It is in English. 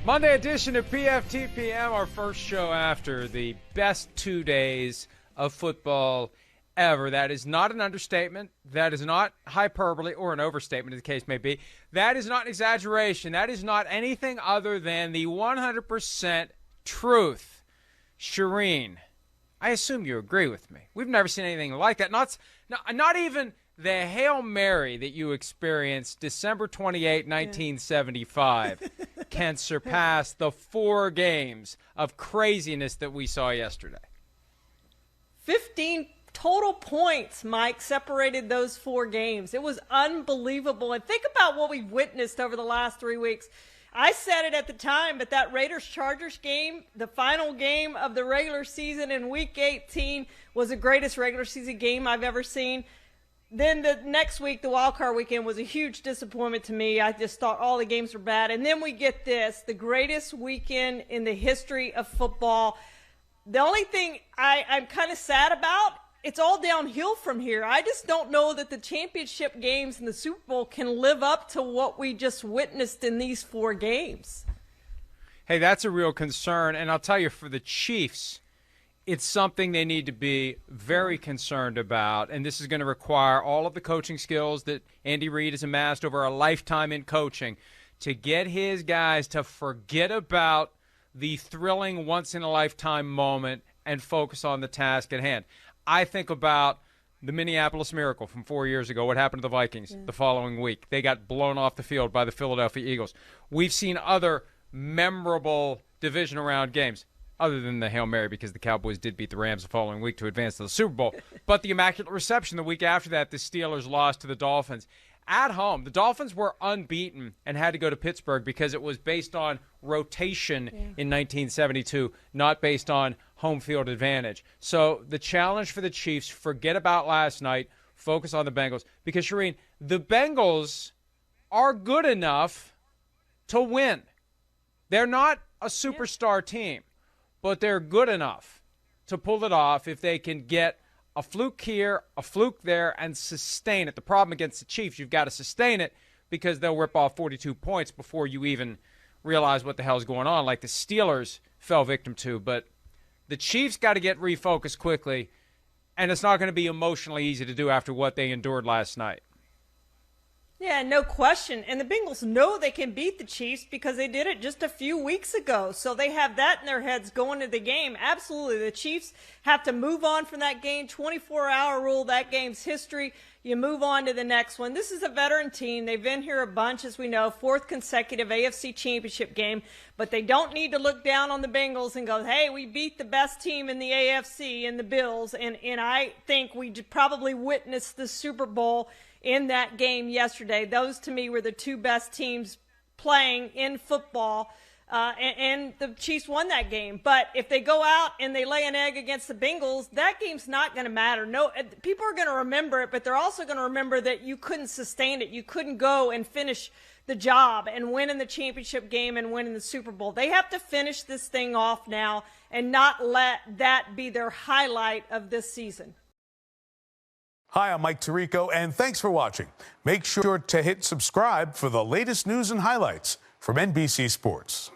Monday edition of PFTPM, our first show after the best 2 days of football ever. That is not an understatement. That is not hyperbole or an overstatement, as the case may be. That is not an exaggeration. That is not anything other than the 100% truth. Charean, I assume you agree with me. We've never seen anything like that. Not even the Hail Mary that you experienced December 28, 1975 can surpass the 4 games of craziness that we saw yesterday. 15 total points, Mike, separated those 4 games. It was unbelievable. And think about what we've witnessed over the last 3 weeks. I said it at the time, but that Raiders-Chargers game, the final game of the regular season in Week 18, was the greatest regular season game I've ever seen. Then the next week, the wild card weekend, was a huge disappointment to me. I just thought all the games were bad. And then we get this, the greatest weekend in the history of football. The only thing I'm kind of sad about, it's all downhill from here. I just don't know that the championship games and the Super Bowl can live up to what we just witnessed in these 4 games. Hey, that's a real concern. And I'll tell you, for the Chiefs, it's something they need to be very concerned about, and this is going to require all of the coaching skills that Andy Reid has amassed over a lifetime in coaching to get his guys to forget about the thrilling once-in-a-lifetime moment and focus on the task at hand. I think about the Minneapolis Miracle from 4 years ago, what happened to the Vikings the following week. They got blown off the field by the Philadelphia Eagles. We've seen other memorable division-round games, other than the Hail Mary, because the Cowboys did beat the Rams the following week to advance to the Super Bowl. But the Immaculate Reception the week after that, the Steelers lost to the Dolphins. At home, the Dolphins were unbeaten and had to go to Pittsburgh because it was based on rotation in 1972, not based on home field advantage. So the challenge for the Chiefs, forget about last night, focus on the Bengals. Because, Charean, the Bengals are good enough to win. They're not a superstar team, but they're good enough to pull it off if they can get a fluke here, a fluke there, and sustain it. The problem against the Chiefs, you've got to sustain it because they'll rip off 42 points before you even realize what the hell's going on, like the Steelers fell victim to. But the Chiefs got to get refocused quickly, and it's not going to be emotionally easy to do after what they endured last night. Yeah, no question. And the Bengals know they can beat the Chiefs because they did it just a few weeks ago. So they have that in their heads going to the game. Absolutely. The Chiefs have to move on from that game. 24-hour rule, that game's history. You move on to the next one. This is a veteran team. They've been here a bunch, as we know, 4th consecutive AFC championship game. But they don't need to look down on the Bengals and go, hey, we beat the best team in the AFC in the Bills. And I think we probably witnessed the Super Bowl in that game yesterday. Those, to me, were the 2 best teams playing in football, and the Chiefs won that game. But if they go out and they lay an egg against the Bengals, that game's not going to matter. No, people are going to remember it, but they're also going to remember that you couldn't sustain it. You couldn't go and finish the job and win in the championship game and win in the Super Bowl. They have to finish this thing off now and not let that be their highlight of this season. Hi, I'm Mike Tirico, and thanks for watching. Make sure to hit subscribe for the latest news and highlights from NBC Sports.